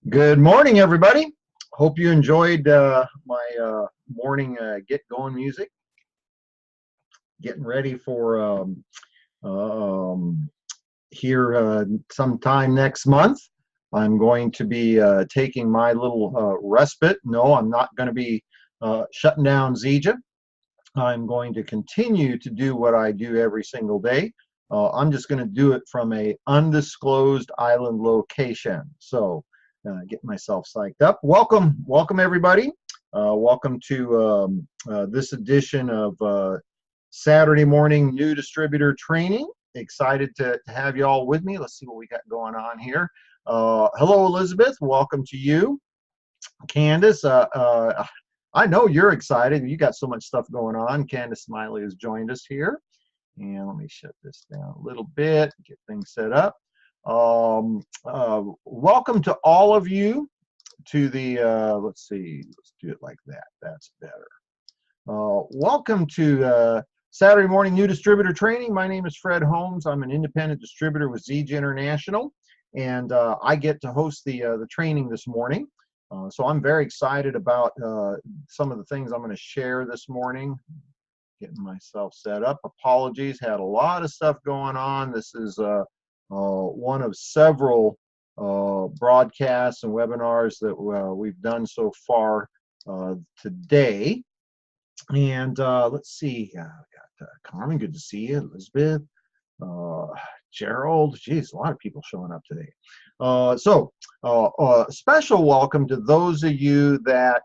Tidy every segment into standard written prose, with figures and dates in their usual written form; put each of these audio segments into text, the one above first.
Good morning, everybody. Hope you enjoyed my morning get going music. Getting ready for here sometime next month. I'm going to be taking my little respite. No, I'm not going to be shutting down Zija. I'm going to continue to do what I do every single day. I'm just going to do it from a undisclosed island location. So get myself psyched up. Welcome everybody. Welcome to this edition of Saturday morning new distributor training. Excited to have you all with me. Let's see what we got going on here. Hello, Elizabeth. Welcome to you. Candice, I know you're excited. You got so much stuff going on. Candice Smiley has joined us here. And let me shut this down a little bit, get things set up. Welcome to all of you to the, let's see, let's do it like that. That's better. Welcome to Saturday morning new distributor training. My name is Fred Holmes. I'm an independent distributor with Zija International, and I get to host the training this morning. So I'm very excited about some of the things I'm going to share this morning. Getting myself set up. Apologies, had a lot of stuff going on. This is one of several broadcasts and webinars that we've done so far today. And let's see, I got Carmen, good to see you. Elizabeth, Gerald, geez, a lot of people showing up today. Special welcome to those of you that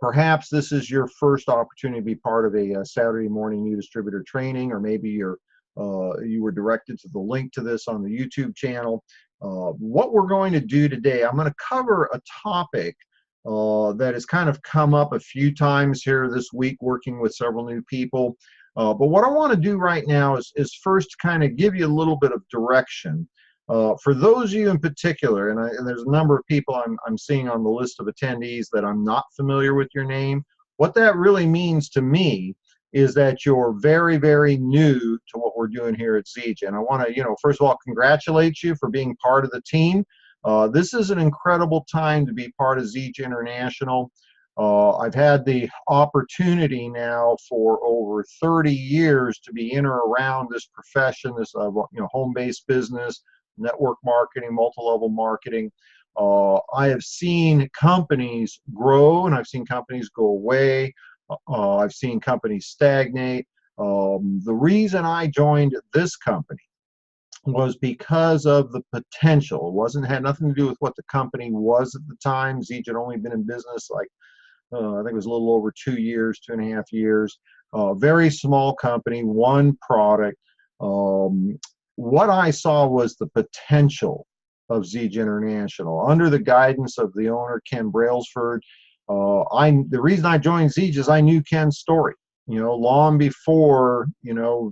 perhaps this is your first opportunity to be part of a Saturday morning new distributor training, or maybe you were directed to the link to this on the YouTube channel. What we're going to do today, I'm going to cover a topic that has kind of come up a few times here this week working with several new people. But what I want to do right now is first kind of give you a little bit of direction. For those of you in particular, and there's a number of people I'm seeing on the list of attendees that I'm not familiar with your name, what that really means to me is that you're very, very new to what we're doing here at Zija. And I want to, first of all, congratulate you for being part of the team. This is an incredible time to be part of Zija International. I've had the opportunity now for over 30 years to be in or around this profession, this home-based business, network marketing, multi-level marketing. I have seen companies grow, and I've seen companies go away. I've seen companies stagnate. The reason I joined this company was because of the potential. Had nothing to do with what the company was at the time. Zija had only been in business like, I think it was a little over 2 years, 2.5 years. Very small company, one product. What I saw was the potential of Zija International. Under the guidance of the owner, Ken Brailsford, the reason I joined Zija is I knew Ken's story. Long before the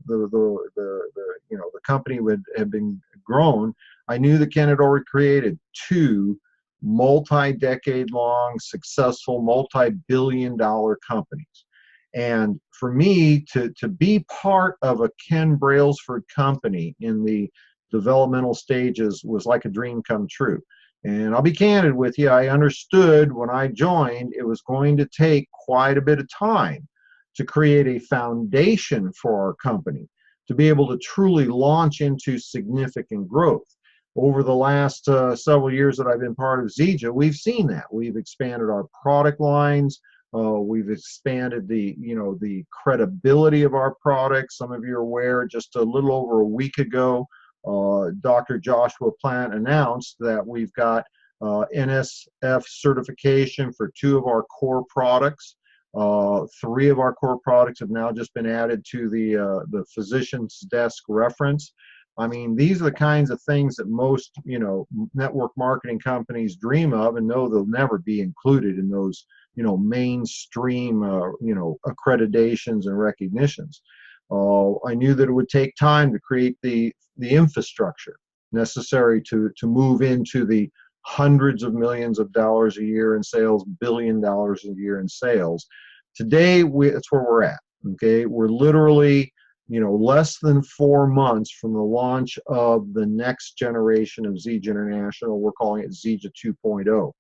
company had been grown, I knew that Ken had already created 2 multi-decade-long, successful, multi-billion-dollar companies. And for me to be part of a Ken Brailsford company in the developmental stages was like a dream come true. And I'll be candid with you, I understood when I joined it was going to take quite a bit of time to create a foundation for our company to be able to truly launch into significant growth. Over the last several years that I've been part of Zija, we've seen that. We've expanded our product lines. We've expanded the credibility of our products. Some of you are aware, just a little over a week ago, Dr. Joshua Plant announced that we've got NSF certification for 2 of our core products. 3 of our core products have now just been added to the physician's desk reference. I mean, these are the kinds of things that most, network marketing companies dream of and know they'll never be included in those, mainstream, accreditations and recognitions. I knew that it would take time to create the infrastructure necessary to move into the hundreds of millions of dollars a year in sales, $1 billion a year in sales. Today, that's where we're at. Okay, we're literally less than 4 months from the launch of the next generation of Zija International. We're calling it Zija 2.0.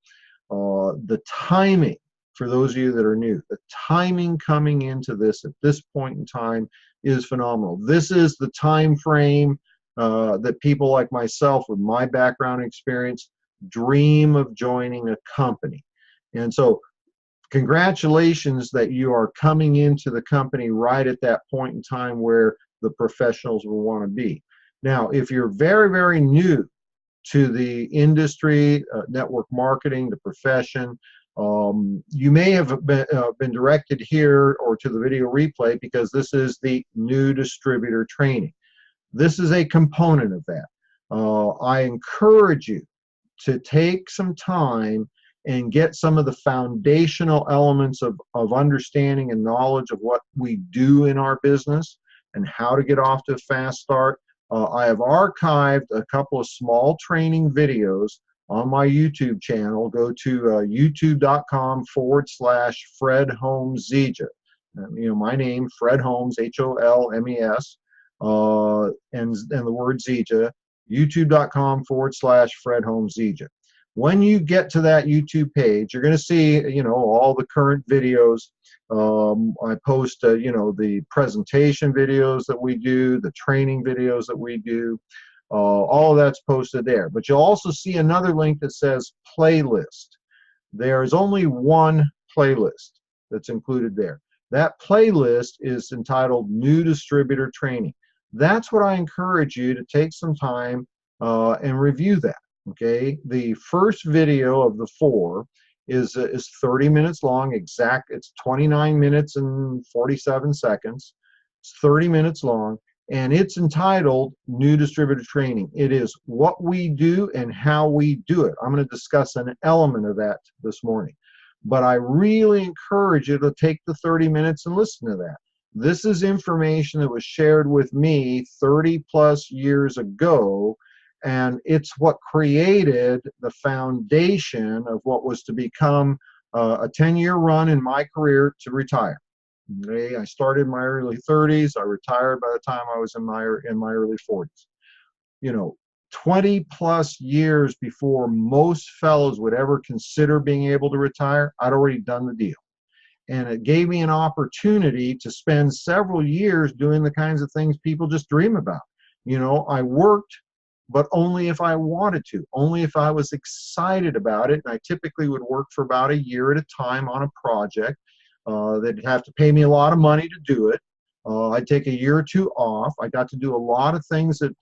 The timing, for those of you that are new, the timing coming into this at this point in time is phenomenal. This is the time frame that people like myself with my background experience dream of joining a company. And so congratulations that you are coming into the company right at that point in time where the professionals will want to be. Now, if you're very, very new to the industry, network marketing, the profession, you may have been directed here or to the video replay because this is the new distributor training. This is a component of that. I encourage you to take some time and get some of the foundational elements of understanding and knowledge of what we do in our business and how to get off to a fast start. I have archived a couple of small training videos on my YouTube channel. Go to youtube.com/Fred Holmes Zija. My name, Fred Holmes, Holmes, and the word Zija. youtube.com/Fred Holmes Zija. When you get to that YouTube page, you're going to see, all the current videos. I post, the presentation videos that we do, the training videos that we do. All of that's posted there. But you'll also see another link that says playlist. There is only one playlist that's included there. That playlist is entitled New Distributor Training. That's what I encourage you to take some time and review that. Okay, the first video of the 4 is 30 minutes long. It's 29 minutes and 47 seconds. It's 30 minutes long, and it's entitled New Distributor Training. It is what we do and how we do it. I'm going to discuss an element of that this morning, but I really encourage you to take the 30 minutes and listen to that. This is information that was shared with me 30 plus years ago, and it's what created the foundation of what was to become a 10-year run in my career to retire. Okay, I started in my early 30s. I retired by the time I was in my early 40s. 20 plus years before most fellows would ever consider being able to retire, I'd already done the deal. And it gave me an opportunity to spend several years doing the kinds of things people just dream about. I worked, but only if I wanted to, only if I was excited about it. And I typically would work for about a year at a time on a project. They'd have to pay me a lot of money to do it. I'd take a year or two off. I got to do a lot of things that,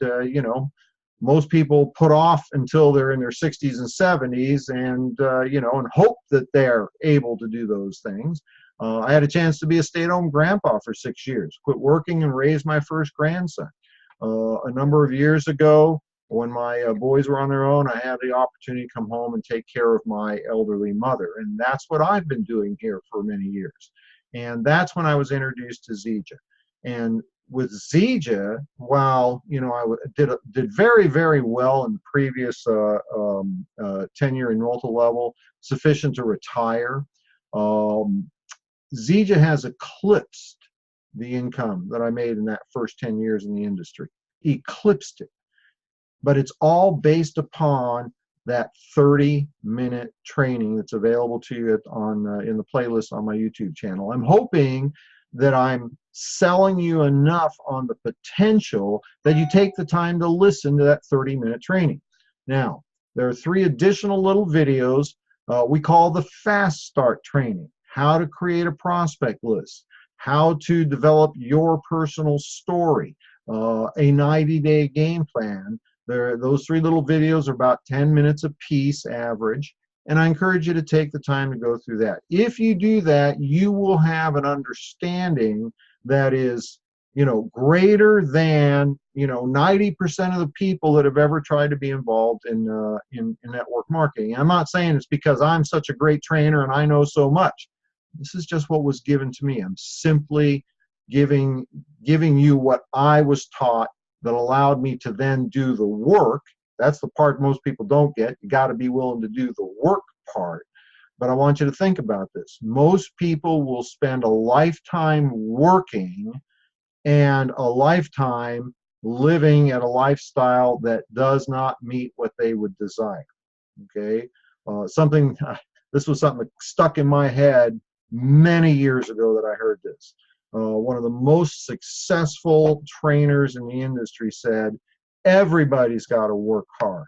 most people put off until they're in their 60s and 70s and, and hope that they're able to do those things. I had a chance to be a stay-at-home grandpa for 6 years, quit working and raise my first grandson. A number of years ago, when my boys were on their own, I had the opportunity to come home and take care of my elderly mother. And that's what I've been doing here for many years. And that's when I was introduced to Zija. And with Zija, while I did very, very well in the previous tenure in multi-level, sufficient to retire, Zija has eclipsed the income that I made in that first 10 years in the industry. Eclipsed it. But it's all based upon that 30-minute training that's available to you in the playlist on my YouTube channel. I'm hoping that I'm selling you enough on the potential that you take the time to listen to that 30-minute training. Now, there are 3 additional little videos we call the Fast Start training: how to create a prospect list, how to develop your personal story, a 90-day game plan. Those 3 little videos are about 10 minutes a piece average, and I encourage you to take the time to go through that. If you do that, you will have an understanding that is, greater than, 90% of the people that have ever tried to be involved in network marketing. I'm not saying it's because I'm such a great trainer and I know so much. This is just what was given to me. I'm simply giving you what I was taught that allowed me to then do the work. That's the part most people don't get. You got to be willing to do the work part. But I want you to think about this. Most people will spend a lifetime working and a lifetime living at a lifestyle that does not meet what they would desire. Okay, something this was something that stuck in my head many years ago that I heard this. One of the most successful trainers in the industry said, everybody's got to work hard.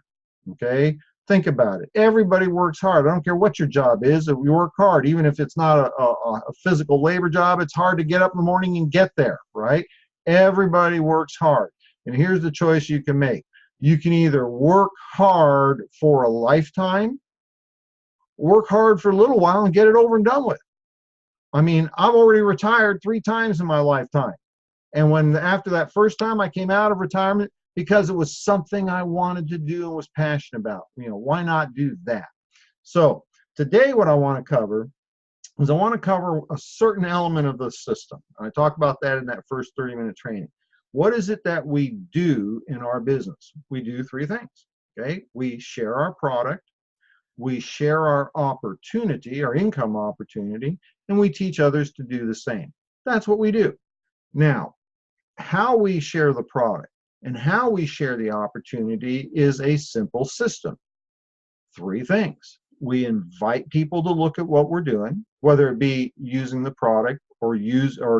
Okay, think about it. Everybody works hard. I don't care what your job is. If you work hard, even if it's not a physical labor job, it's hard to get up in the morning and get there, right? Everybody works hard. And here's the choice you can make. You can either work hard for a lifetime, work hard for a little while and get it over and done with. I mean, I've already retired 3 times in my lifetime. And when after that first time I came out of retirement, because it was something I wanted to do and was passionate about, why not do that? So today what I want to cover is I want to cover a certain element of the system. I talk about that in that first 30-minute training. What is it that we do in our business? We do 3 things, okay? We share our product, we share our opportunity, our income opportunity, and we teach others to do the same. That's what we do. Now, how we share the product and how we share the opportunity is a simple system. 3 things. We invite people to look at what we're doing, whether it be using the product or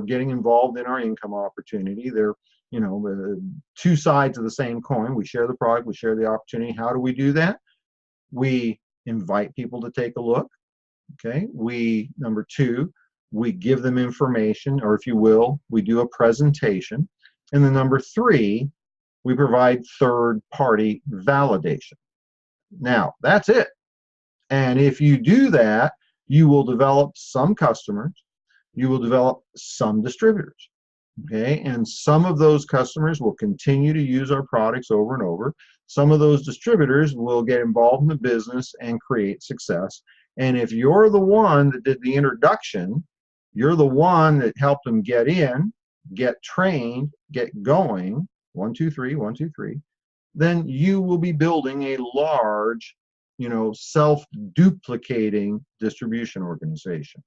getting involved in our income opportunity. They're 2 sides of the same coin. We share the product, we share the opportunity. How do we do that? We invite people to take a look. Okay. Number 2, we give them information, or if you will, we do a presentation. And then number 3, we provide third-party validation. Now, that's it. And if you do that, you will develop some customers, you will develop some distributors. Okay, and some of those customers will continue to use our products over and over. Some of those distributors will get involved in the business and create success. And if you're the one that did the introduction, you're the one that helped them get in, get trained, get going, 1, 2, 3, 1, 2, 3, then you will be building a large, self-duplicating distribution organization.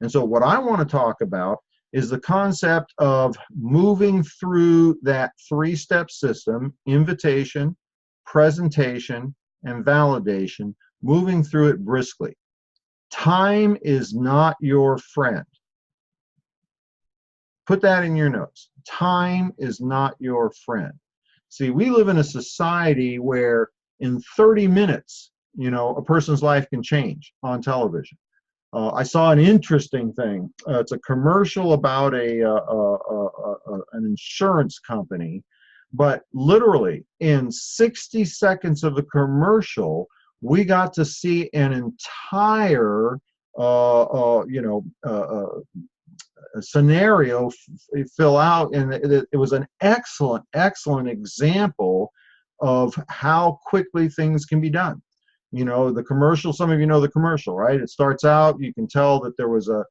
And so what I want to talk about is the concept of moving through that 3-step system: invitation, presentation, and validation, moving through it briskly. Time is not your friend. Put that in your notes. Time is not your friend. See, we live in a society where in 30 minutes, a person's life can change on television. I saw an interesting thing. It's a commercial about an insurance company, but literally in 60 seconds of the commercial, we got to see an entire, scenario fill out, and it was an excellent example of how quickly things can be done. The commercial, some of you know the commercial, right? It starts out, you can tell that there was a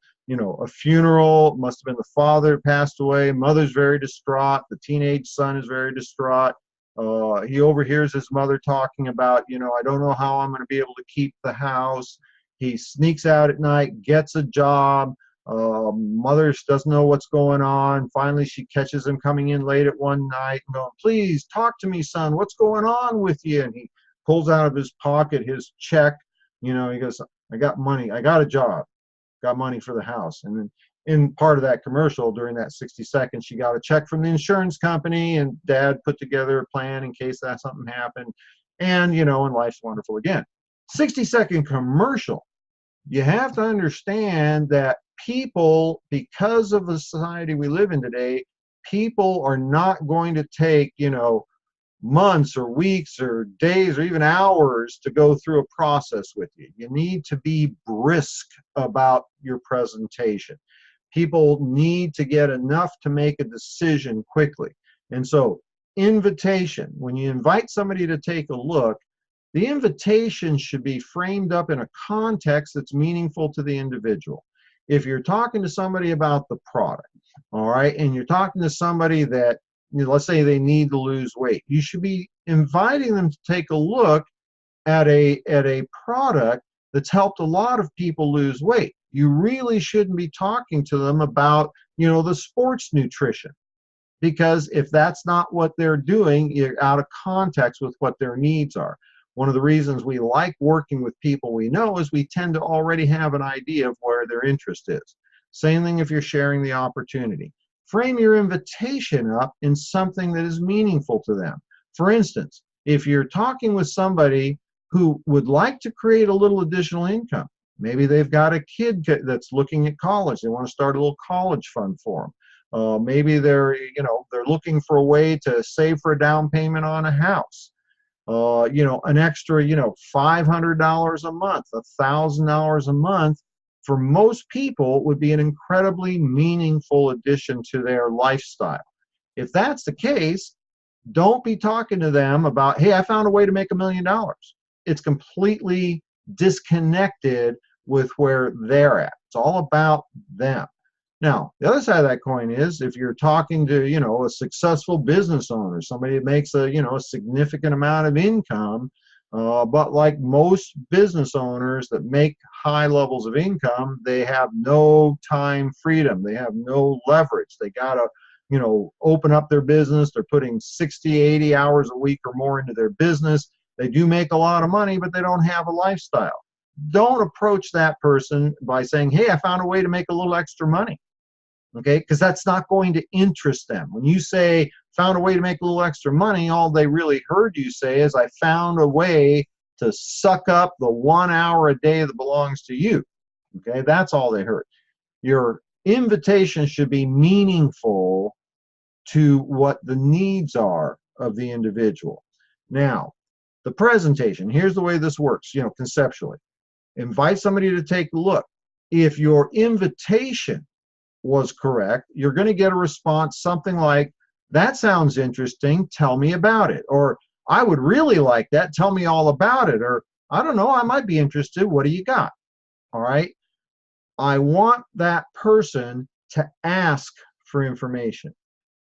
funeral. Must have been the father passed away. Mother's very distraught. The teenage son is very distraught. He overhears his mother talking about, I don't know how I'm going to be able to keep the house. He sneaks out at night, gets a job. Mother doesn't know what's going on. Finally, she catches him coming in late at one night and going, "Please talk to me, son. What's going on with you?" And he pulls out of his pocket his check. He goes, "I got money. I got a job. Got money for the house." And then in part of that commercial, during that 60 seconds, she got a check from the insurance company, and Dad put together a plan in case that something happened. And, and life's wonderful again. 60-second commercial. You have to understand that people, because of the society we live in today, people are not going to take, months or weeks or days or even hours to go through a process with you. You need to be brisk about your presentation. People need to get enough to make a decision quickly. And so, invitation, when you invite somebody to take a look, the invitation should be framed up in a context that's meaningful to the individual. If you're talking to somebody about the product, all right, and you're talking to somebody that, let's say they need to lose weight, you should be inviting them to take a look at a product that's helped a lot of people lose weight. You really shouldn't be talking to them about, the sports nutrition. because if that's not what they're doing, you're out of context with what their needs are. One of the reasons we like working with people we know is we tend to already have an idea of where their interest is. Same thing if you're sharing the opportunity. Frame your invitation up in something that is meaningful to them. For instance, if you're talking with somebody who would like to create a little additional income, maybe they've got a kid that's looking at college, they want to start a little college fund for them. Maybe they're looking for a way to save for a down payment on a house. An extra, $500 a month, $1,000 a month for most people would be an incredibly meaningful addition to their lifestyle. If that's the case, don't be talking to them about, hey, I found a way to make $1 million. It's completely disconnected with where they're at. It's all about them. Now, the other side of that coin is if you're talking to, a successful business owner, somebody that makes a significant amount of income, but like most business owners that make high levels of income, they have no time freedom. They have no leverage. They got to, open up their business. They're putting 60, 80 hours a week or more into their business. They do make a lot of money, but they don't have a lifestyle. Don't approach that person by saying, hey, I found a way to make a little extra money. Okay, because that's not going to interest them. When you say, found a way to make a little extra money, all they really heard you say is, I found a way to suck up the 1 hour a day that belongs to you. Okay, that's all they heard. Your invitation should be meaningful to what the needs are of the individual. Now, the presentation, here's the way this works, conceptually. Invite somebody to take a look. If your invitation was correct, you're going to get a response something like, that sounds interesting, tell me about it. Or, I would really like that, tell me all about it. Or, I don't know, I might be interested, what do you got? All right. I want that person to ask for information.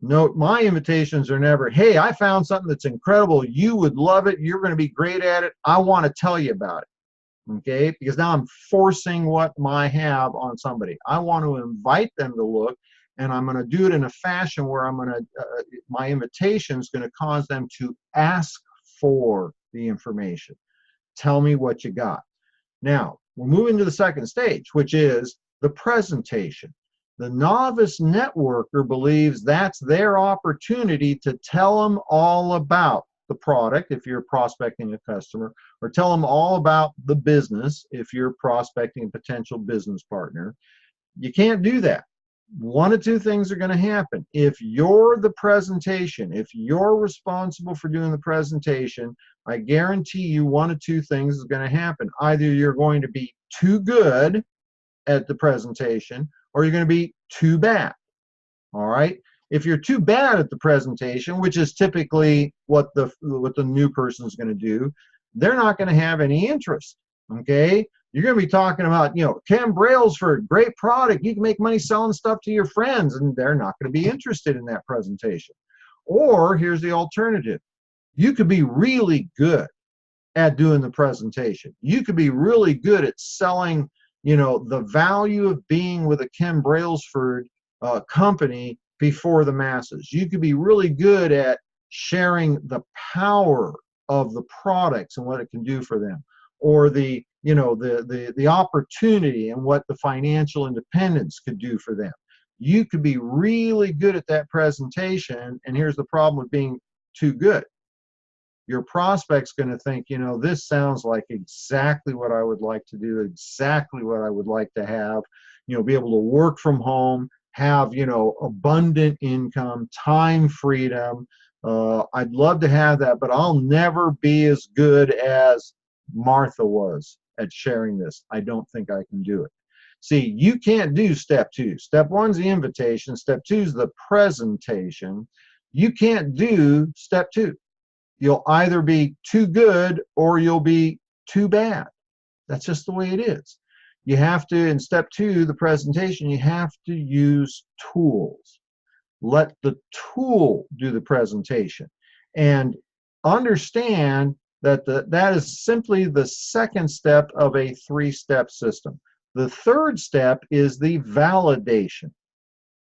Note, my invitations are never, hey, I found something that's incredible, you would love it, you're going to be great at it, I want to tell you about it. Okay, because now I'm forcing what I have on somebody. I want to invite them to look, and I'm going to do it in a fashion where my invitation is going to cause them to ask for the information. Tell me what you got. Now, we're moving to the second stage, which is the presentation. The novice networker believes that's their opportunity to tell them all about the product if you're prospecting a customer, or tell them all about the business if you're prospecting a potential business partner. You can't do that. One of two things are going to happen. If you're the presentation, if you're responsible for doing the presentation, I guarantee you one of two things is going to happen. Either you're going to be too good at the presentation, or you're going to be too bad. All right. If you're too bad at the presentation, which is typically what the new person is going to do, they're not going to have any interest. Okay, you're going to be talking about, Ken Brailsford, great product, you can make money selling stuff to your friends, and they're not going to be interested in that presentation. Or here's the alternative: you could be really good at doing the presentation. You could be really good at selling, the value of being with a Ken Brailsford company before the masses. You could be really good at sharing the power of the products and what it can do for them, or the opportunity and what the financial independence could do for them. You could be really good at that presentation, and here's the problem with being too good. Your prospect's going to think, this sounds like exactly what I would like to do, exactly what I would like to have, be able to work from home, have, abundant income, time freedom. I'd love to have that, but I'll never be as good as Martha was at sharing this. I don't think I can do it. See, you can't do step two. Step one's the invitation. Step two is the presentation. You can't do step two. You'll either be too good or you'll be too bad. That's just the way it is. You have to, in step two, the presentation, you have to use tools. Let the tool do the presentation. And understand that that is simply the second step of a three-step system. The third step is the validation.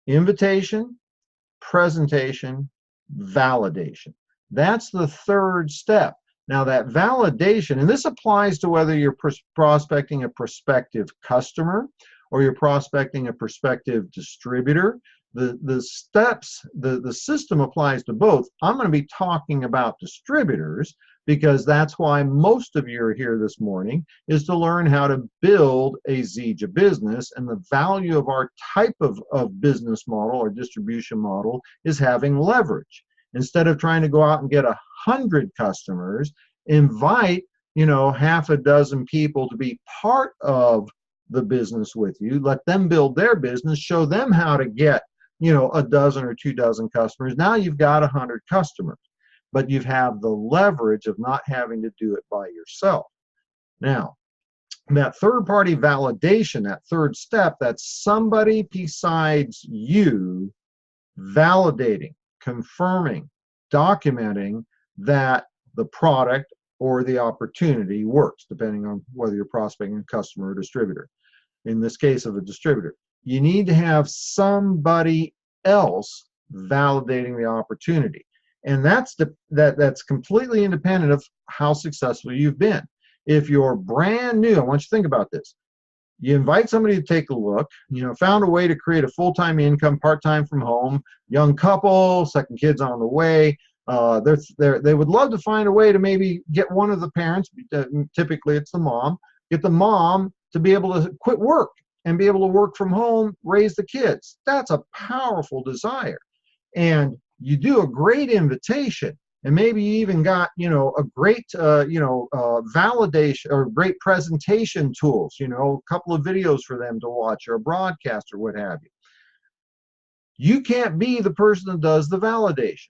Invitation, presentation, validation. That's the third step. Now that validation, and this applies to whether you're prospecting a prospective customer or you're prospecting a prospective distributor. The steps, the system applies to both. I'm going to be talking about distributors because that's why most of you are here this morning, is to learn how to build a Zija business. And the value of our type of business model or distribution model is having leverage. Instead of trying to go out and get 100 customers, invite, half a dozen people to be part of the business with you. Let them build their business, show them how to get, a dozen or 2 dozen customers. Now you've got 100 customers, but you have the leverage of not having to do it by yourself. Now, that third-party validation, that third step, that's somebody besides you validating, confirming, documenting that the product or the opportunity works, depending on whether you're prospecting a customer or distributor. In this case of a distributor, you need to have somebody else validating the opportunity. And that's completely independent of how successful you've been. If you're brand new, I want you to think about this. You invite somebody to take a look, found a way to create a full-time income, part-time from home, young couple, second kid's on the way. They would love to find a way to maybe get one of the parents, typically it's the mom, get the mom to be able to quit work and be able to work from home, raise the kids. That's a powerful desire. And you do a great invitation, and maybe you even got, a great, validation or great presentation tools, a couple of videos for them to watch or a broadcast or what have you. You can't be the person that does the validation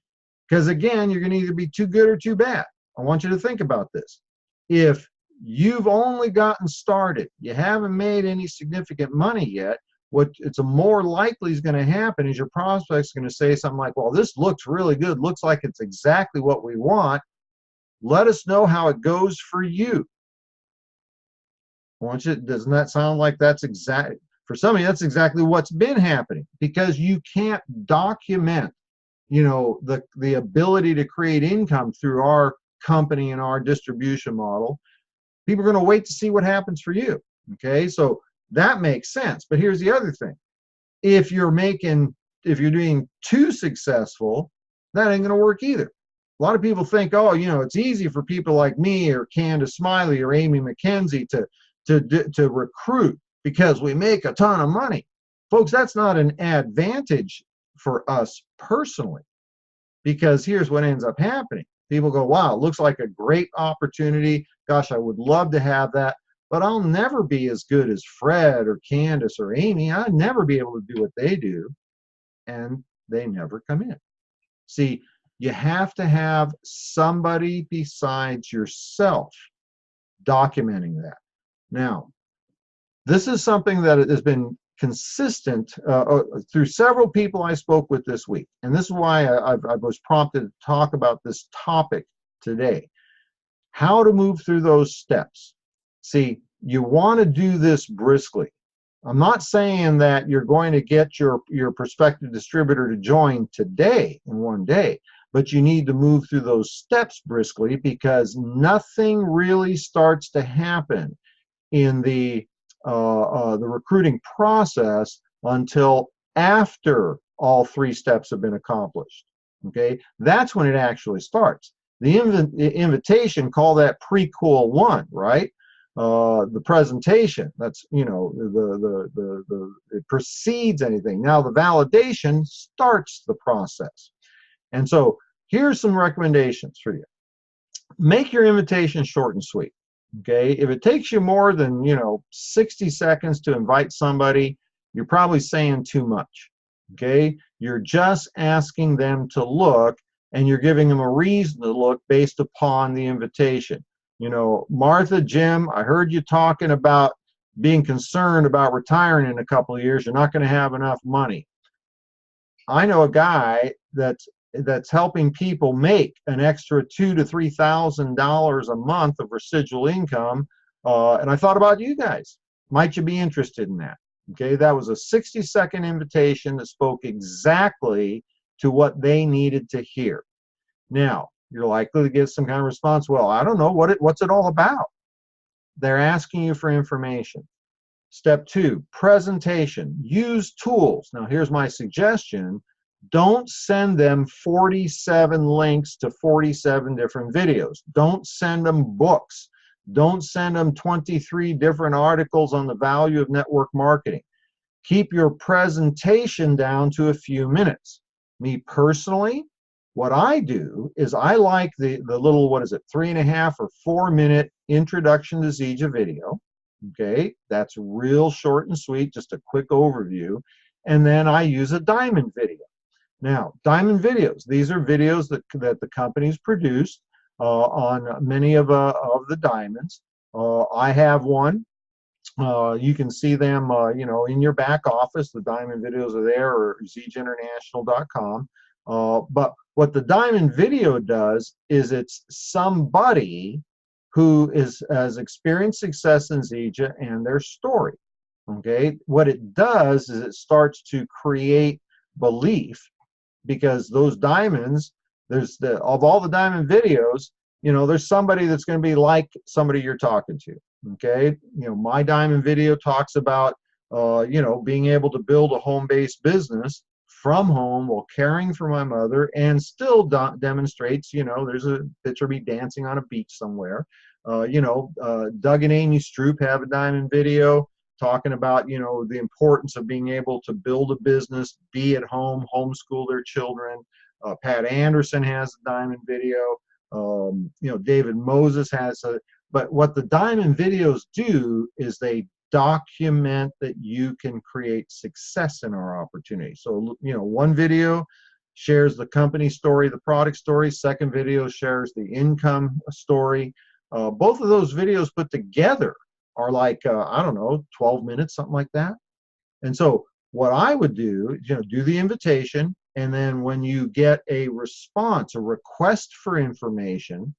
because, again, you're going to either be too good or too bad. I want you to think about this. If you've only gotten started, you haven't made any significant money yet, what it's more likely is going to happen is your prospect's going to say something like, well, this looks really good, looks like it's exactly what we want. Let us know how it goes for you. Doesn't that sound like that's exactly, for some of you, that's exactly what's been happening, because you can't document, the ability to create income through our company and our distribution model. People are going to wait to see what happens for you. Okay, so that makes sense. But here's the other thing. If you're being too successful, that ain't going to work either. A lot of people think, oh, it's easy for people like me or Candice Smiley or Amy McKenzie to recruit because we make a ton of money. Folks, that's not an advantage for us personally, because here's what ends up happening. People go, wow, it looks like a great opportunity. Gosh, I would love to have that, but I'll never be as good as Fred or Candice or Amy. I'd never be able to do what they do. And they never come in. See, you have to have somebody besides yourself documenting that. Now, this is something that has been consistent through several people I spoke with this week. And this is why I was prompted to talk about this topic today. How to move through those steps. See, you want to do this briskly. I'm not saying that you're going to get your prospective distributor to join today in one day, but you need to move through those steps briskly, because nothing really starts to happen in the recruiting process until after all 3 steps have been accomplished. Okay, that's when it actually starts. The invitation, call that pre-call 1, right? The presentation, that's, it precedes anything. Now the validation starts the process. And so here's some recommendations for you. Make your invitation short and sweet. Okay, if it takes you more than 60 seconds to invite somebody, you're probably saying too much. Okay, you're just asking them to look, and you're giving them a reason to look based upon the invitation. Martha, Jim, I heard you talking about being concerned about retiring in a couple of years. You're not going to have enough money. I know a guy that's helping people make an extra $2,000 to $3,000 a month of residual income, and I thought about you guys. Might you be interested in that? Okay, that was a 60-second invitation that spoke exactly to what they needed to hear. Now, you're likely to get some kind of response, well, I don't know, what's it all about? They're asking you for information. Step 2, presentation. Use tools. Now, here's my suggestion. Don't send them 47 links to 47 different videos. Don't send them books. Don't send them 23 different articles on the value of network marketing. Keep your presentation down to a few minutes. Me personally, what I do is I like the little, 3.5 or 4 minute introduction to Zija video. Okay, that's real short and sweet, just a quick overview. And then I use a diamond video. Now, diamond videos, these are videos that the company's produced on many of the diamonds. I have one. You can see them, in your back office. The diamond videos are there, or zijinternational.com. But what the diamond video does is it's somebody who has experienced success in Zija and their story. Okay, what it does is it starts to create belief, because those diamonds, of all the diamond videos, there's somebody that's going to be like somebody you're talking to. Okay, my diamond video talks about being able to build a home-based business from home while caring for my mother, and still demonstrates, there's a picture of me dancing on a beach somewhere. Doug and Amy Stroop have a diamond video talking about, the importance of being able to build a business, be at home, homeschool their children. Pat Anderson has a diamond video. David Moses has a, but what the diamond videos do is they document that you can create success in our opportunity. So, one video shares the company story, the product story. Second video shares the income story. Both of those videos put together are like, 12 minutes, something like that. And so what I would do, do the invitation, and then when you get a response, a request for information,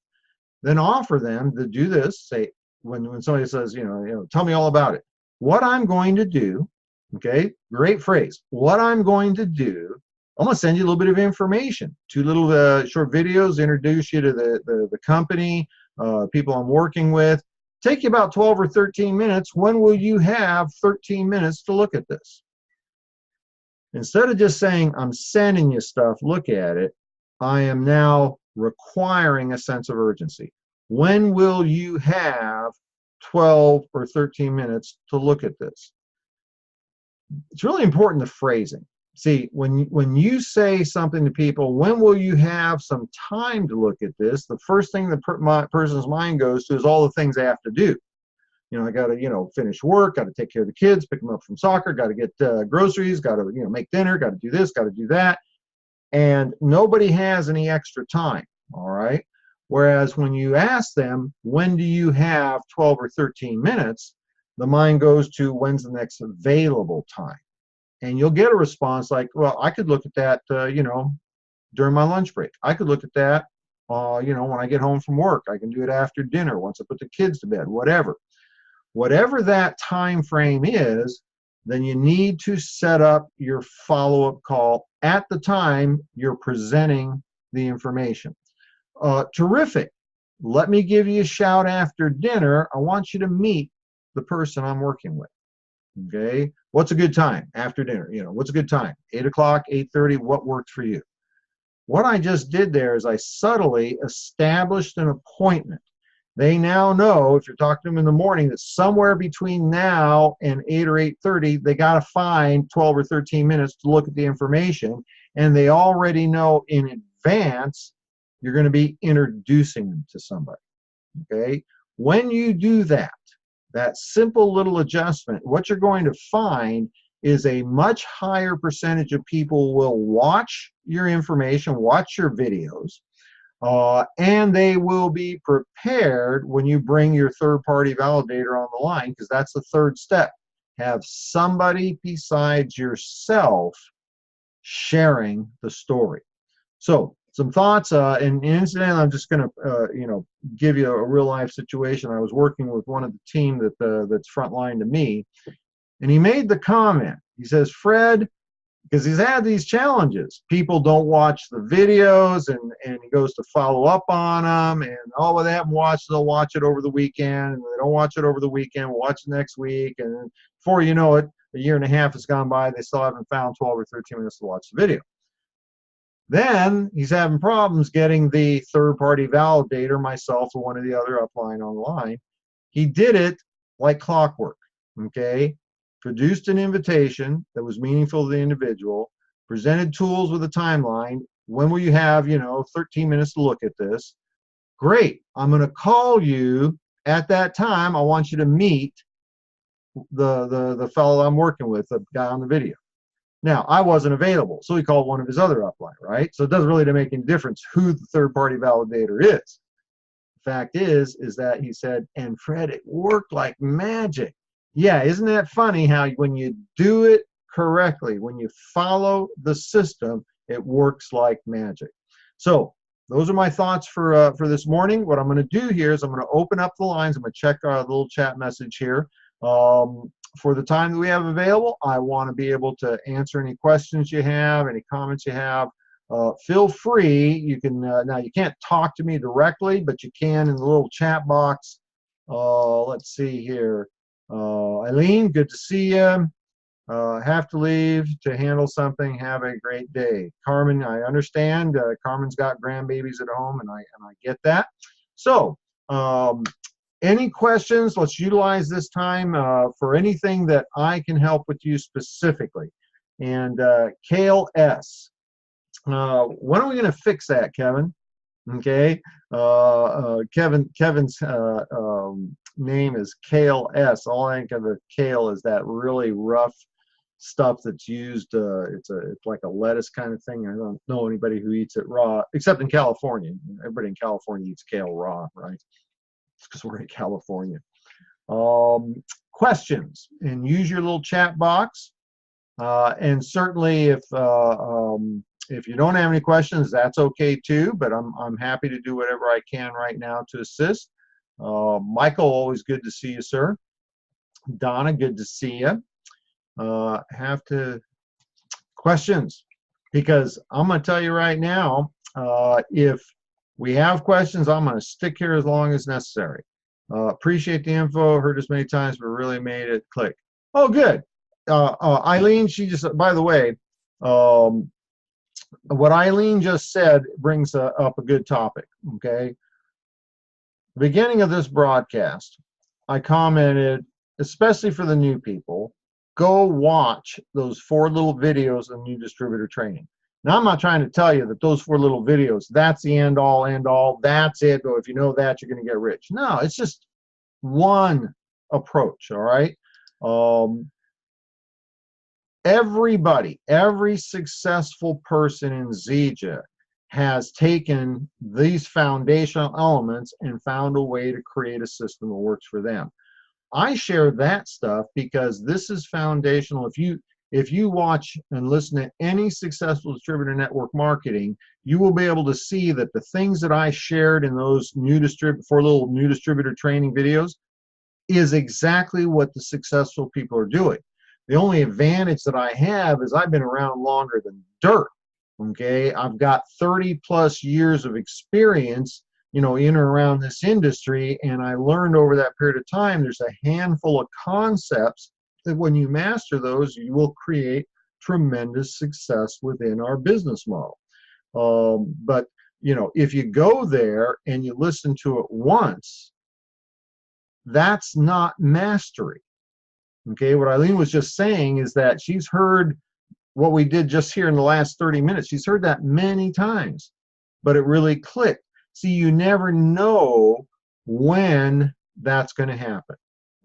then offer them to do this. Say, when somebody says, tell me all about it. What I'm going to do, okay, great phrase. What I'm going to do, I'm going to send you a little bit of information. 2 little short videos, introduce you to the company, people I'm working with. Take you about 12 or 13 minutes. When will you have 13 minutes to look at this? Instead of just saying, I'm sending you stuff, look at it, I am now requiring a sense of urgency. When will you have 12 or 13 minutes to look at this? It's really important, the phrasing. See, when you say something to people, when will you have some time to look at this? The first thing the person's mind goes to is all the things they have to do. I got to, finish work, got to take care of the kids, pick them up from soccer, got to get groceries, got to, make dinner, got to do this, got to do that. And nobody has any extra time, all right? Whereas when you ask them, when do you have 12 or 13 minutes, the mind goes to, when's the next available time? And you'll get a response like, well, I could look at that, during my lunch break. I could look at that, when I get home from work. I can do it after dinner, once I put the kids to bed, whatever. Whatever that time frame is, then you need to set up your follow-up call at the time you're presenting the information. Terrific. Let me give you a shout after dinner. I want you to meet the person I'm working with. Okay. What's a good time after dinner? What's a good time? 8 o'clock, 8:30, what worked for you? What I just did there is I subtly established an appointment. They now know, if you're talking to them in the morning, that somewhere between now and 8 or 8:30, they got to find 12 or 13 minutes to look at the information. And they already know in advance you're going to be introducing them to somebody. Okay. When you do that simple little adjustment, what you're going to find is a much higher percentage of people will watch your information, watch your videos, and they will be prepared when you bring your third-party validator on the line, because that's the third step. Have somebody besides yourself sharing the story. So some thoughts, and incidentally, I'm just going to, give you a real-life situation. I was working with one of the team that's frontline to me, and he made the comment. He says, Fred, because he's had these challenges. People don't watch the videos, and he goes to follow up on them, and oh, well, they haven't watched, they'll watch it over the weekend, and they don't watch it over the weekend, we'll watch it next week, and before you know it, a year and a half has gone by, they still haven't found 12 or 13 minutes to watch the video. Then he's having problems getting the third-party validator, myself or one of the other upline online. He did it like clockwork, okay? Produced an invitation that was meaningful to the individual, presented tools with a timeline. When will you have, 13 minutes to look at this? Great. I'm going to call you at that time. I want you to meet the fellow I'm working with, the guy on the video. Now, I wasn't available, so he called one of his other upline, right? So it doesn't really make any difference who the third-party validator is. The fact is that he said, and Fred, it worked like magic. Yeah, isn't that funny how when you do it correctly, when you follow the system, it works like magic. So those are my thoughts for this morning. What I'm going to do here is I'm going to open up the lines. I'm going to check our little chat message here. For the time that we have available, I want to be able to answer any questions you have, any comments you have. Feel free. You can now you can't talk to me directly, but you can in the little chat box. Let's see here. Eileen, good to see you. Have to leave to handle something. Have a great day. Carmen, I understand. Carmen's got grandbabies at home, and I get that. So, any questions? Let's utilize this time for anything that I can help with you specifically. And Kale S. When are we going to fix that, Kevin? Okay. Kevin's name is Kale S. All I think of the kale is that really rough stuff that's used. It's like a lettuce kind of thing. I don't know anybody who eats it raw, except in California. Everybody in California eats kale raw, right? Because we're in California. Questions, and use your little chat box. And certainly, if you don't have any questions, that's okay too. But I'm happy to do whatever I can right now to assist. Michael, always good to see you, sir. Donna, good to see you. Questions, because I'm going to tell you right now, if we have questions, I'm going to stick here as long as necessary. Appreciate the info. Heard this many times, but really made it click. Oh, good. Eileen, she just, by the way, what Eileen just said brings up a good topic, okay? The beginning of this broadcast, I commented, especially for the new people, go watch those 4 little videos on new distributor training. Now, I'm not trying to tell you that those 4 little videos, that's the end all, that's it. Or if you know that, you're going to get rich. No, it's just one approach, all right? Everybody, every successful person in Zija has taken these foundational elements and found a way to create a system that works for them. I share that stuff because this is foundational. If you watch and listen to any successful distributor network marketing, you will be able to see that the things that I shared in those 4 little new distributor training videos is exactly what the successful people are doing. The only advantage that I have is I've been around longer than dirt. Okay, I've got 30+ years of experience, in or around this industry, and I learned over that period of time there's a handful of concepts that when you master those, you will create tremendous success within our business model. But if you go there and you listen to it once, that's not mastery. Okay, what Eileen was just saying is that she's heard what we did just here in the last 30 minutes. She's heard that many times, but it really clicked. See, you never know when that's going to happen.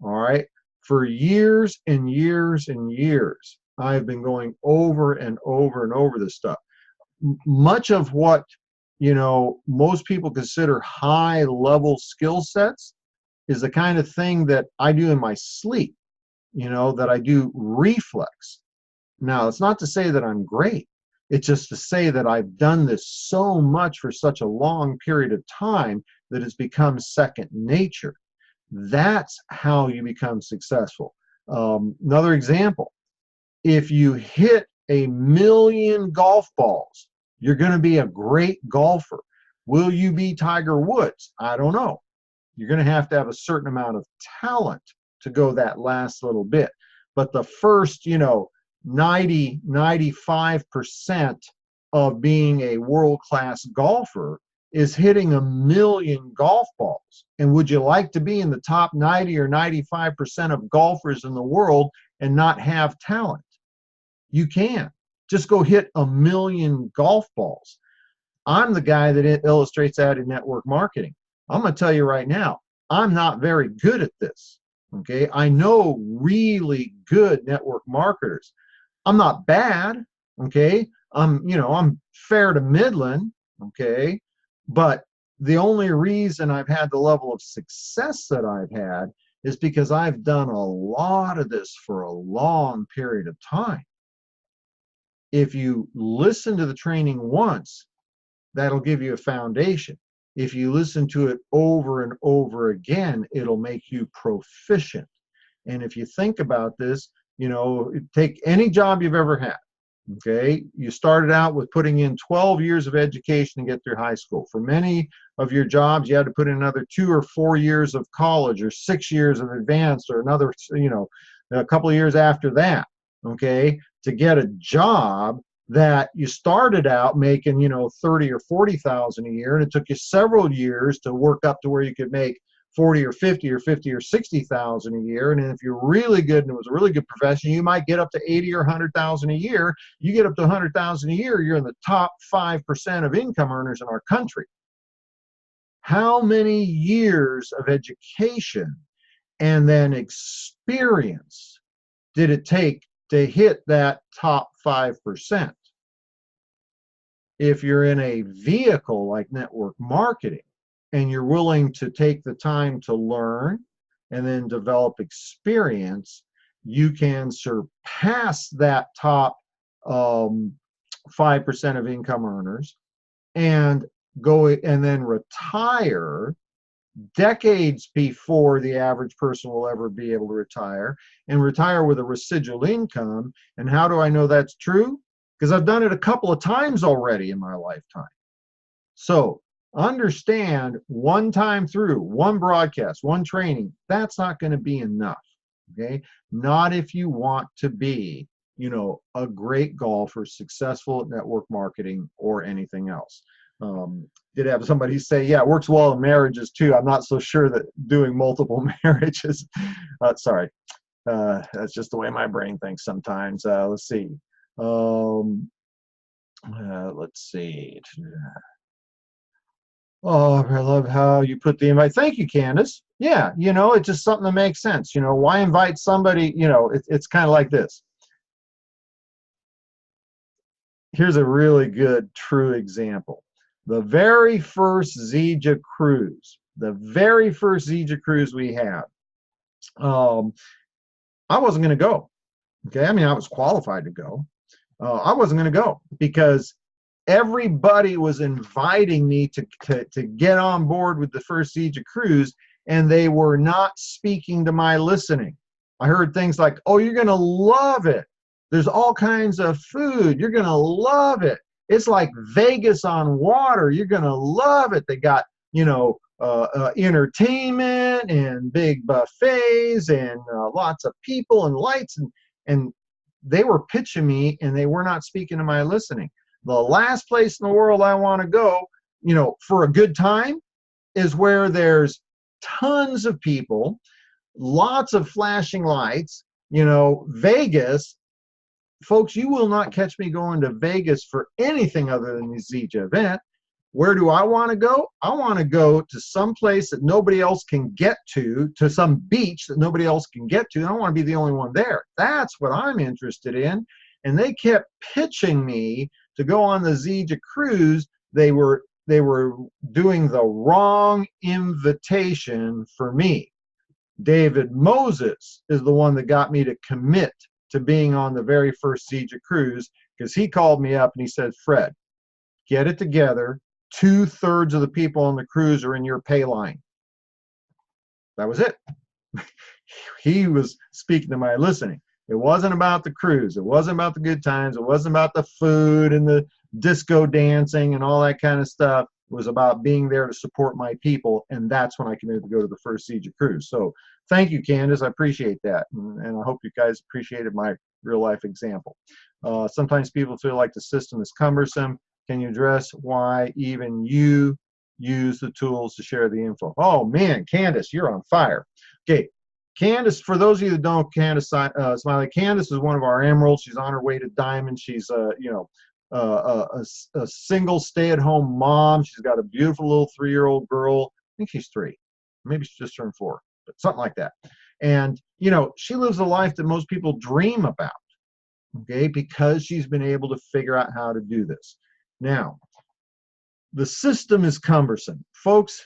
All right. For years and years and years, I've been going over and over and over this stuff. Much of what, most people consider high-level skill sets is the kind of thing that I do in my sleep, that I do reflex. Now, it's not to say that I'm great. It's just to say that I've done this so much for such a long period of time that it's become second nature. That's how you become successful. Another example, if you hit a million golf balls, you're going to be a great golfer. Will you be Tiger Woods? I don't know. You're going to have a certain amount of talent to go that last little bit. But the first, 90, 95% of being a world-class golfer is hitting a million golf balls. And would you like to be in the top 90 or 95% of golfers in the world and not have talent? You can. Just go hit a million golf balls. I'm the guy that illustrates that in network marketing. I'm going to tell you right now, I'm not very good at this. Okay, I know really good network marketers. I'm not bad. Okay, I'm fair to middling. Okay, but the only reason I've had the level of success that I've had is because I've done a lot of this for a long period of time. If you listen to the training once, that'll give you a foundation. If you listen to it over and over again, it'll make you proficient. And if you think about this, take any job you've ever had. Okay, you started out with putting in 12 years of education to get through high school. For many of your jobs, you had to put in another 2 or 4 years of college, or 6 years of advanced, or another, a couple of years after that, okay, to get a job that you started out making, 30 or 40,000 a year, and it took you several years to work up to where you could make 40 or 50 or 50 or 60,000 a year. And if you're really good and it was a really good profession, you might get up to 80 or 100,000 a year. You get up to 100,000 a year, you're in the top 5% of income earners in our country. How many years of education and then experience did it take to hit that top 5%? If you're in a vehicle like network marketing and you're willing to take the time to learn and then develop experience, you can surpass that top 5% of income earners and go and then retire decades before the average person will ever be able to retire, and retire with a residual income. And how do I know that's true? Because I've done it a couple of times already in my lifetime. So understand, one time through, one broadcast, one training, that's not going to be enough. Okay, not if you want to be, a great golfer, successful at network marketing or anything else. Did have somebody say, yeah, it works well in marriages too. I'm not so sure that doing multiple marriages, sorry, that's just the way my brain thinks sometimes. Let's see. Let's see. Oh, I love how you put the invite. Thank you, Candice. Yeah, it's just something that makes sense. Why invite somebody? It's kind of like this. Here's a really good, true example. The very first Zija cruise, we had, I wasn't going to go. Okay, I mean, I was qualified to go. I wasn't going to go because everybody was inviting me to get on board with the first Zija cruise, and they were not speaking to my listening. I heard things like, oh, you're going to love it. There's all kinds of food. You're going to love it. It's like Vegas on water. You're going to love it. They got, entertainment and big buffets and lots of people and lights. And they were pitching me, and they were not speaking to my listening. The last place in the world I want to go, for a good time is where there's tons of people, lots of flashing lights, Vegas. Folks, you will not catch me going to Vegas for anything other than the Zija event. Where do I want to go? I want to go to some place that nobody else can get to some beach that nobody else can get to. I don't want to be the only one there. That's what I'm interested in. And they kept pitching me to go on the Zija cruise. They were doing the wrong invitation for me. David Moses is the one that got me to commit to being on the very first Zija cruise, because he called me up and he said, Fred, get it together. 2/3 of the people on the cruise are in your pay line. That was it. He was speaking to my listening. It wasn't about the cruise. It wasn't about the good times. It wasn't about the food and the disco dancing and all that kind of stuff. It was about being there to support my people, and that's when I committed to go to the first Siege cruise. So thank you, Candice. I appreciate that, and I hope you guys appreciated my real-life example. Sometimes people feel like the system is cumbersome. Can you address why even you use the tools to share the info? Oh, man, Candice, you're on fire. Okay, Candice, for those of you that don't know Candice Smiley, Candice is one of our emeralds. She's on her way to diamond. She's, a single stay-at-home mom. She's got a beautiful little 3-year-old girl. I think she's 3. Maybe she just turned 4, but something like that. And, she lives a life that most people dream about, okay, because she's been able to figure out how to do this. Now, the system is cumbersome. Folks,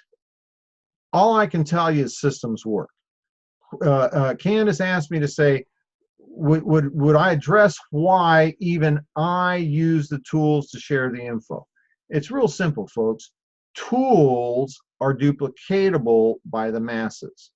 all I can tell you is systems work. Candice asked me to say, would I address why even I use the tools to share the info? It's real simple, folks. Tools are duplicatable by the masses.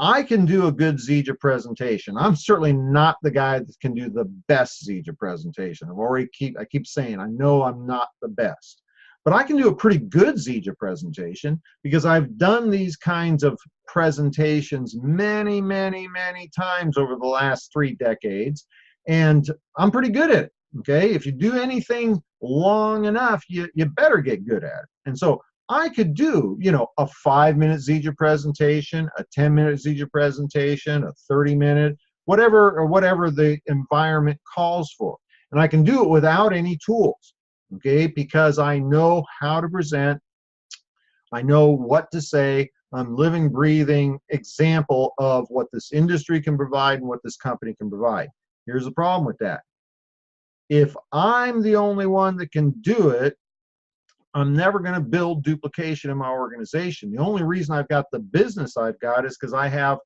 I can do a good Zija presentation. I'm certainly not the guy that can do the best Zija presentation. I keep saying, I know I'm not the best. But I can do a pretty good Zija presentation because I've done these kinds of presentations many, many, many times over the last 3 decades, and I'm pretty good at it, okay? If you do anything long enough, you better get good at it. And so I could do, a 5-minute Zija presentation, a 10-minute Zija presentation, a 30-minute, whatever the environment calls for. And I can do it without any tools. Okay, because I know how to present, I know what to say. I'm living, breathing example of what this industry can provide and what this company can provide. Here's the problem with that. If I'm the only one that can do it, I'm never going to build duplication in my organization. The only reason I've got the business I've got is because I have,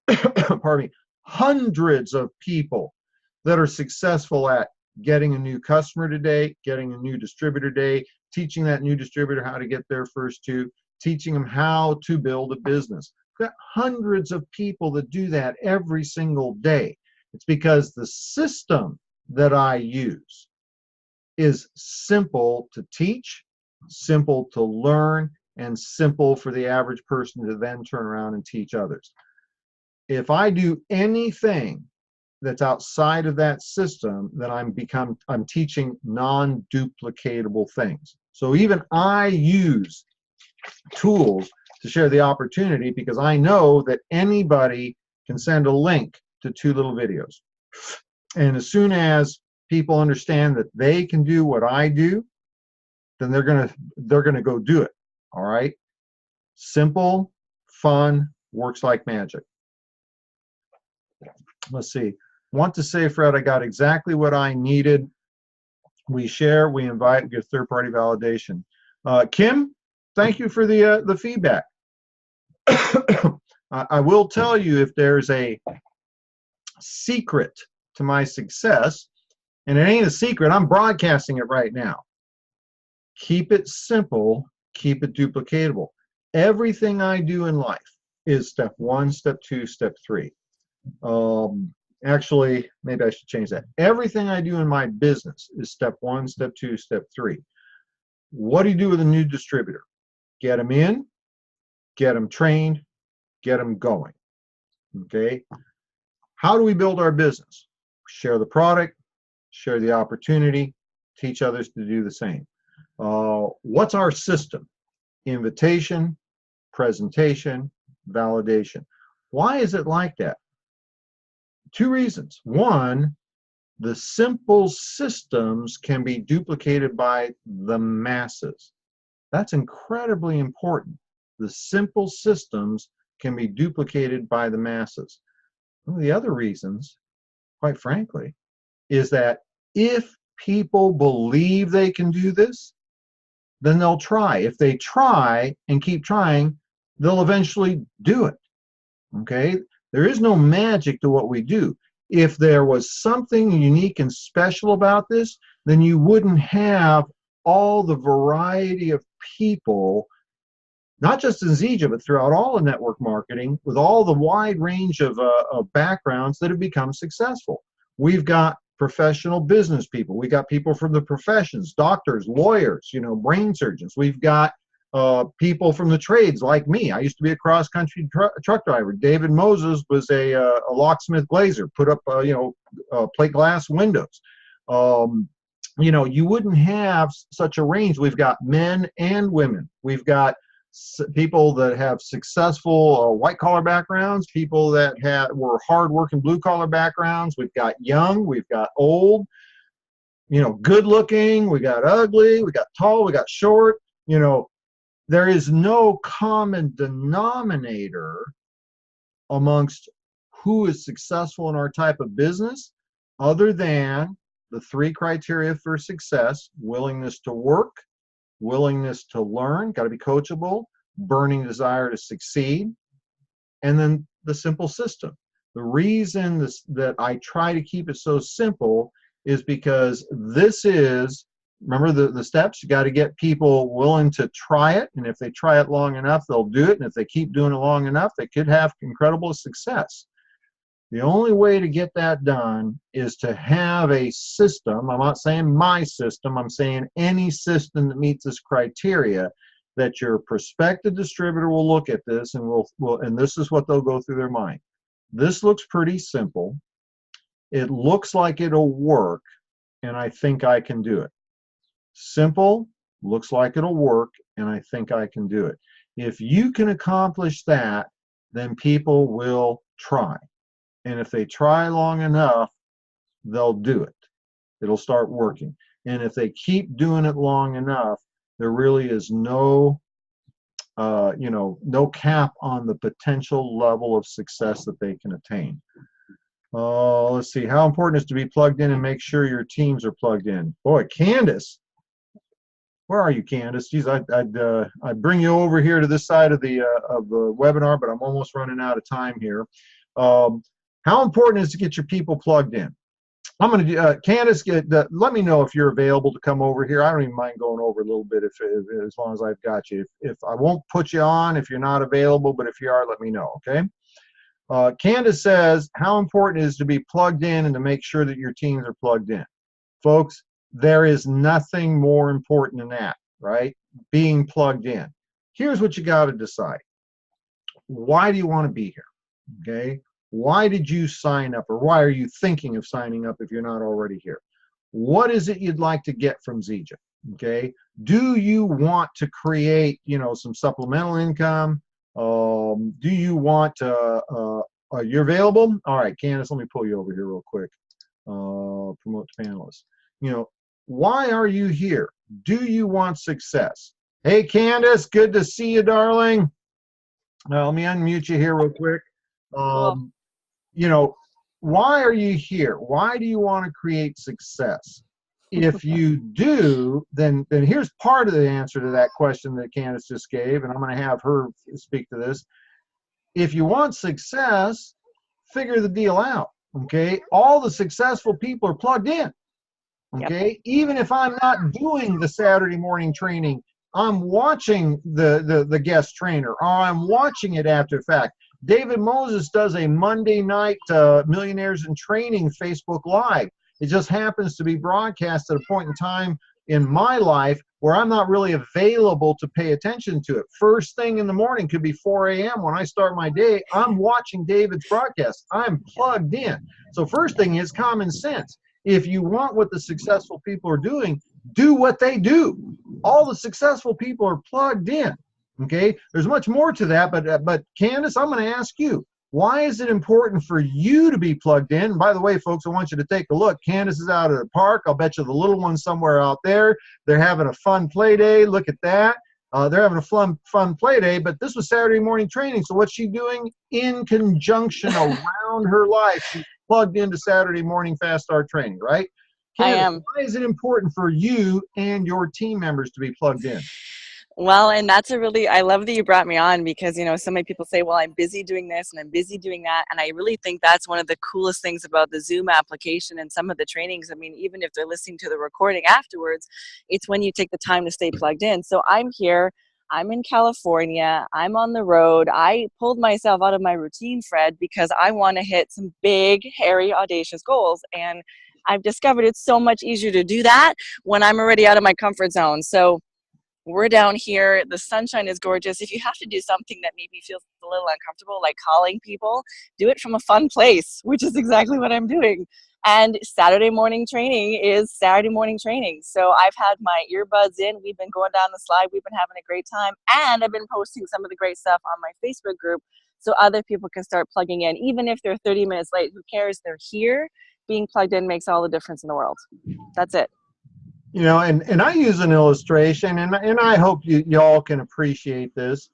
pardon me, hundreds of people that are successful at getting a new customer today, getting a new distributor today, teaching that new distributor how to get their first 2, teaching them how to build a business. I've got hundreds of people that do that every single day. It's because the system that I use is simple to teach, simple to learn, and simple for the average person to then turn around and teach others. If I do anything that's outside of that system, then I'm teaching non-duplicatable things. So even I use tools to share the opportunity because I know that anybody can send a link to 2 little videos. And as soon as people understand that they can do what I do, then they're gonna go do it. All right? Simple, fun, works like magic. Let's see. Want to say, Fred, I got exactly what I needed. We share, we invite, we give third-party validation. Kim, thank you for the feedback. I will tell you if there's a secret to my success, and it ain't a secret, I'm broadcasting it right now. Keep it simple, keep it duplicatable. Everything I do in life is step 1, step 2, step 3. Actually, maybe I should change that. Everything I do in my business is step 1, step 2, step 3. What do you do with a new distributor? Get them in, get them trained, get them going. Okay? How do we build our business? Share the product, share the opportunity, teach others to do the same. What's our system? Invitation, presentation, validation. Why is it like that? 2 reasons. 1, the simple systems can be duplicated by the masses. That's incredibly important. The simple systems can be duplicated by the masses. One of the other reasons, quite frankly, is that if people believe they can do this, then they'll try. If they try and keep trying, they'll eventually do it. Okay? There is no magic to what we do. If there was something unique and special about this, then you wouldn't have all the variety of people not just in Zija, but throughout all of network marketing, with all the wide range of backgrounds that have become successful. We've got professional business people. We got people from the professions, doctors, lawyers, brain surgeons. We've got people from the trades like me. I used to be a cross-country truck driver. David Moses was a locksmith glazer, put up plate glass windows. You wouldn't have such a range. We've got men and women. We've got people that have successful white-collar backgrounds, people that were hard-working blue-collar backgrounds. We've got young, we've got old, good-looking, we got ugly, we got tall, we got short. There is no common denominator amongst who is successful in our type of business other than the 3 criteria for success: willingness to work, willingness to learn, got to be coachable, burning desire to succeed, and then the simple system. The reason that I try to keep it so simple is because this is, remember the steps, you got to get people willing to try it, and if they try it long enough, they'll do it, and if they keep doing it long enough, they could have incredible success. The only way to get that done is to have a system. I'm not saying my system, I'm saying any system that meets this criteria, that your prospective distributor will look at this and and this is what they'll go through their mind. This looks pretty simple. It looks like it'll work, and I think I can do it. Simple, looks like it'll work, and I think I can do it. If you can accomplish that, then people will try. And if they try long enough, they'll do it. It'll start working. And if they keep doing it long enough, there really is no cap on the potential level of success that they can attain. Let's see. How important is to be plugged in and make sure your teams are plugged in? Boy, Candice. Where are you, Candice? Geez, I'd bring you over here to this side of the webinar, but I'm almost running out of time here. How important is to get your people plugged in? I'm going to, Candice, let me know if you're available to come over here. I don't even mind going over a little bit as long as I've got you. If I won't put you on if you're not available, but if you are, let me know, okay? Candice says, how important it is to be plugged in and to make sure that your teams are plugged in. Folks, there is nothing more important than that, right? Being plugged in. Here's what you got to decide. Why do you want to be here, okay? Why did you sign up, or why are you thinking of signing up if you're not already here? What is it you'd like to get from Zija? Okay, do you want to create, some supplemental income? Do you want you're available? All right, Candice, let me pull you over here real quick. Promote to panelists. Why are you here? Do you want success? Hey, Candice, good to see you, darling. Let me unmute you here real quick. Why are you here? Why do you want to create success? If you do, then here's part of the answer to that question that Candice just gave, and I'm going to have her speak to this. If you want success, figure the deal out, okay? All the successful people are plugged in, okay? Yep. Even if I'm not doing the Saturday morning training, I'm watching the guest trainer, or I'm watching it after the fact. David Moses does a Monday night Millionaires in Training Facebook Live. It just happens to be broadcast at a point in time in my life where I'm not really available to pay attention to it. First thing in the morning, could be 4 a.m. when I start my day, I'm watching David's broadcast. I'm plugged in. So first thing is common sense. If you want what the successful people are doing, do what they do. All the successful people are plugged in. Okay, there's much more to that, but Candice, I'm going to ask you, why is it important for you to be plugged in? And by the way, folks, I want you to take a look. Candice is out at the park. I'll bet you the little one's somewhere out there. They're having a fun play day. Look at that. They're having a fun play day, but this was Saturday morning training. So what's she doing in conjunction around her life? She's plugged into Saturday morning fast start training, right? Candice, I am. Why is it important for you and your team members to be plugged in? Well, and that's I love that you brought me on because, so many people say, well, I'm busy doing this and I'm busy doing that. And I really think that's one of the coolest things about the Zoom application and some of the trainings. I mean, even if they're listening to the recording afterwards, it's when you take the time to stay plugged in. So I'm here. I'm in California. I'm on the road. I pulled myself out of my routine, Fred, because I want to hit some big, hairy, audacious goals. And I've discovered it's so much easier to do that when I'm already out of my comfort zone. So we're down here. The sunshine is gorgeous. If you have to do something that maybe feels a little uncomfortable, like calling people, do it from a fun place, which is exactly what I'm doing. And Saturday morning training is Saturday morning training. So I've had my earbuds in. We've been going down the slide. We've been having a great time. And I've been posting some of the great stuff on my Facebook group so other people can start plugging in. Even if they're 30 minutes late, who cares? They're here. Being plugged in makes all the difference in the world. That's it. You know, and I use an illustration, and I hope y'all can appreciate this.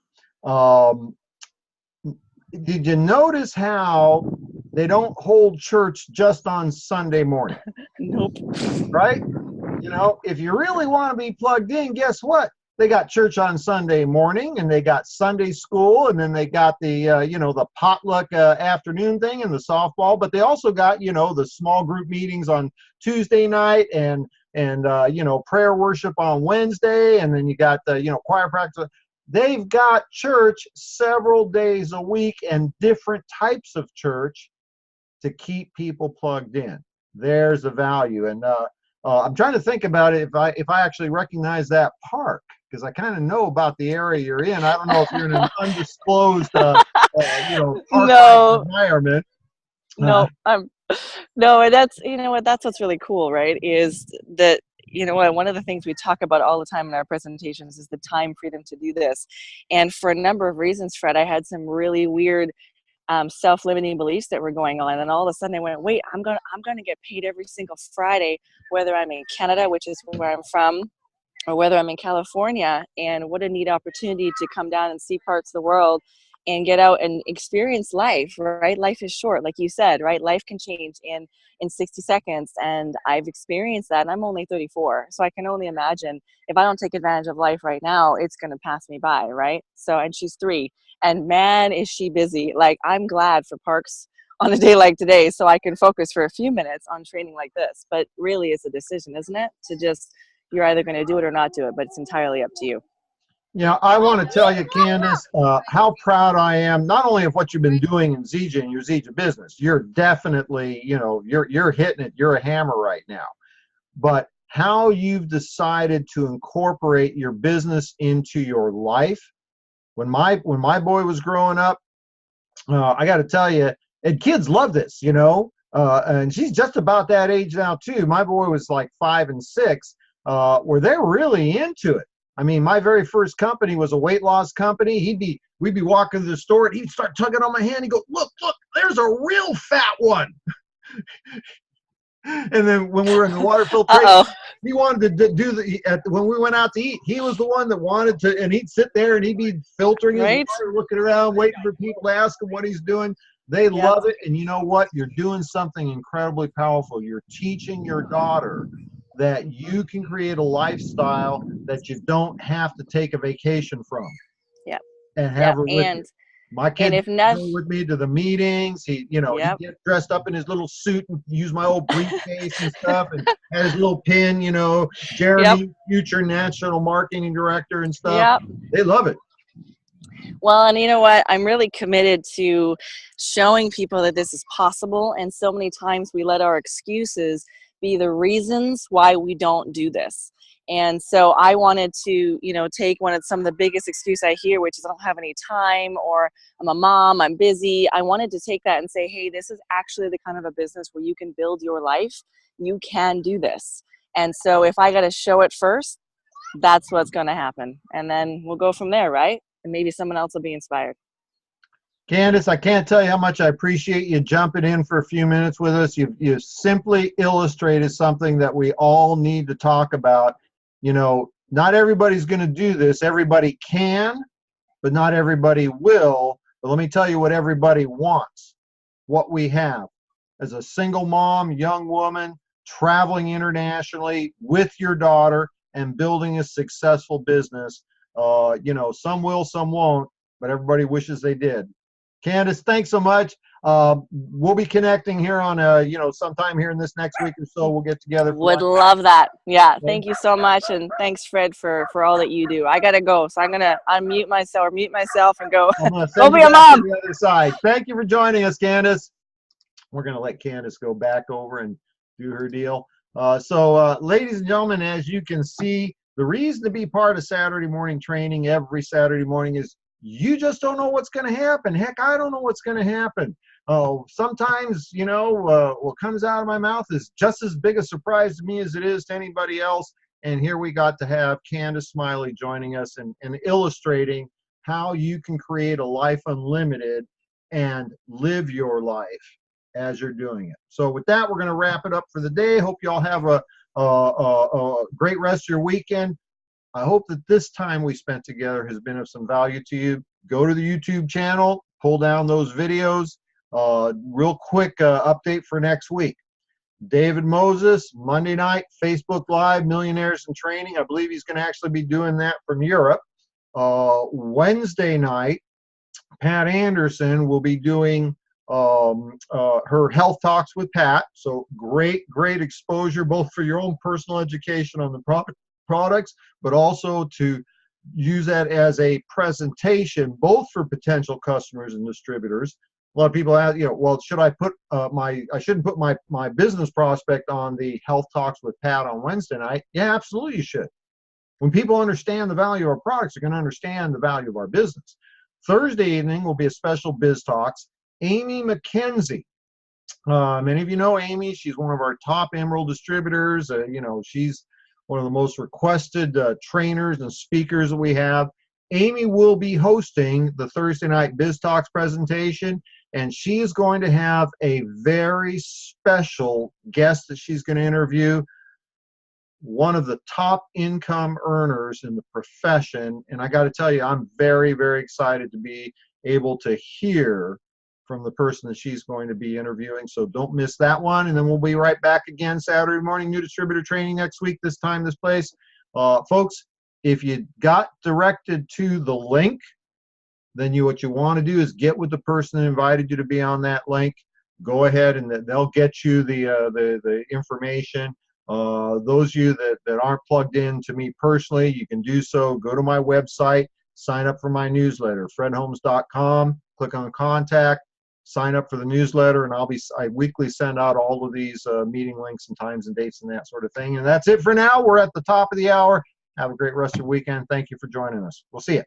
Did you notice how they don't hold church just on Sunday morning? Nope. Right? You know, if you really want to be plugged in, guess what? They got church on Sunday morning, and they got Sunday school, and then they got the, you know, the potluck afternoon thing and the softball, but they also got, you know, the small group meetings on Tuesday night and you know, prayer worship on Wednesday, and then you got the, you know, choir practice. They've got church several days a week and different types of church to keep people plugged in. There's a value. And I'm trying to think about it if I actually recognize that park, because I kind of know about the area you're in. I don't know if you're in an undisclosed you know, park environment. No, no, and that's, you know what, that's what's really cool, right? Is that, you know what, one of the things we talk about all the time in our presentations is the time freedom to do this. And for a number of reasons, Fred, I had some really weird self-limiting beliefs that were going on, and all of a sudden I went, wait, I'm gonna get paid every single Friday, whether I'm in Canada, which is where I'm from, or whether I'm in California. And what a neat opportunity to come down and see parts of the world and get out and experience life, right? Life is short, like you said, right? Life can change in 60 seconds. And I've experienced that, and I'm only 34. So I can only imagine if I don't take advantage of life right now, it's going to pass me by, right? So, and she's 3, and man, is she busy. Like, I'm glad for parks on a day like today so I can focus for a few minutes on training like this. But really, it's a decision, isn't it? To just, you're either going to do it or not do it, but it's entirely up to you. Yeah, I want to tell you, Candice, how proud I am, not only of what you've been doing in ZJ and your ZJ business. You're definitely, you know, you're hitting it. You're a hammer right now. But how you've decided to incorporate your business into your life. When my boy was growing up, I got to tell you, and kids love this, you know, and she's just about that age now too. My boy was like 5 and 6, where they're really into it. I mean, my very first company was a weight loss company. We'd be walking to the store, and he'd start tugging on my hand. He'd go, look, there's a real fat one. And then when we were in the water filtration, he wanted to do when we went out to eat, he was the one that wanted to, and he'd sit there and he'd be filtering his water, looking around, waiting for people to ask him what he's doing. They love it. And you know what? You're doing something incredibly powerful. You're teaching your daughter that you can create a lifestyle that you don't have to take a vacation from. Yep. And have her with you. My kid go with me to the meetings. He, you know, he'd get dressed up in his little suit and use my old briefcase and stuff, and had his little pin, you know, Jeremy, future national marketing director and stuff. They love it. Well, and you know what? I'm really committed to showing people that this is possible. And so many times we let our excuses be the reasons why we don't do this. And so I wanted to, you know, take some of the biggest excuse I hear, which is I don't have any time, or I'm a mom, I'm busy. I wanted to take that and say, hey, this is actually the kind of a business where you can build your life. You can do this. And so if I got to show it first, that's what's going to happen. And then we'll go from there, right? And maybe someone else will be inspired. Candice, I can't tell you how much I appreciate you jumping in for a few minutes with us. You simply illustrated something that we all need to talk about. You know, not everybody's going to do this. Everybody can, but not everybody will. But let me tell you what everybody wants, what we have. As a single mom, young woman, traveling internationally with your daughter and building a successful business, you know, some will, some won't, but everybody wishes they did. Candice, thanks so much. We'll be connecting here on, sometime here in this next week or so. We'll get together. Would love that. Yeah. Thank you so much. And thanks, Fred, for all that you do. I got to go. So I'm going to unmute myself or mute myself and go, I'm going to go send be you a back to mom. the other side. Thank you for joining us, Candice. We're going to let Candice go back over and do her deal. Ladies and gentlemen, as you can see, the reason to be part of Saturday morning training every Saturday morning is you just don't know what's going to happen. Heck, I don't know what's going to happen. Sometimes, what comes out of my mouth is just as big a surprise to me as it is to anybody else. And here we got to have Candice Smiley joining us and illustrating how you can create a life unlimited and live your life as you're doing it. So with that, we're going to wrap it up for the day. Hope you all have a great rest of your weekend. I hope that this time we spent together has been of some value to you. Go to the YouTube channel, pull down those videos. Real quick update for next week. David Moses, Monday night, Facebook Live, Millionaires in Training. I believe he's going to actually be doing that from Europe. Wednesday night, Pat Anderson will be doing her Health Talks with Pat. So great exposure, both for your own personal education on the products, but also to use that as a presentation, both for potential customers and distributors. A lot of people ask, well, should I put I shouldn't put my business prospect on the Health Talks with Pat on Wednesday night. Yeah, absolutely you should. When people understand the value of our products, they're going to understand the value of our business. Thursday evening will be a special Biz Talks. Amy McKenzie. Many of you know Amy. She's one of our top Emerald distributors. She's one of the most requested trainers and speakers that we have. Amy will be hosting the Thursday night Biz Talks presentation, and she is going to have a very special guest that she's going to interview, one of the top income earners in the profession. And I got to tell you, I'm very, very excited to be able to hear from the person that she's going to be interviewing. So don't miss that one. And then we'll be right back again Saturday morning, new distributor training next week, this time, this place. Folks, if you got directed to the link, then what you want to do is get with the person that invited you to be on that link. Go ahead and they'll get you the information. Those of you that aren't plugged in to me personally, you can do so. Go to my website, sign up for my newsletter, fredholmes.com, click on contact, sign up for the newsletter, and I weekly send out all of these meeting links and times and dates and that sort of thing. And that's it for now. We're at the top of the hour. Have a great rest of your weekend. Thank you for joining us. We'll see you.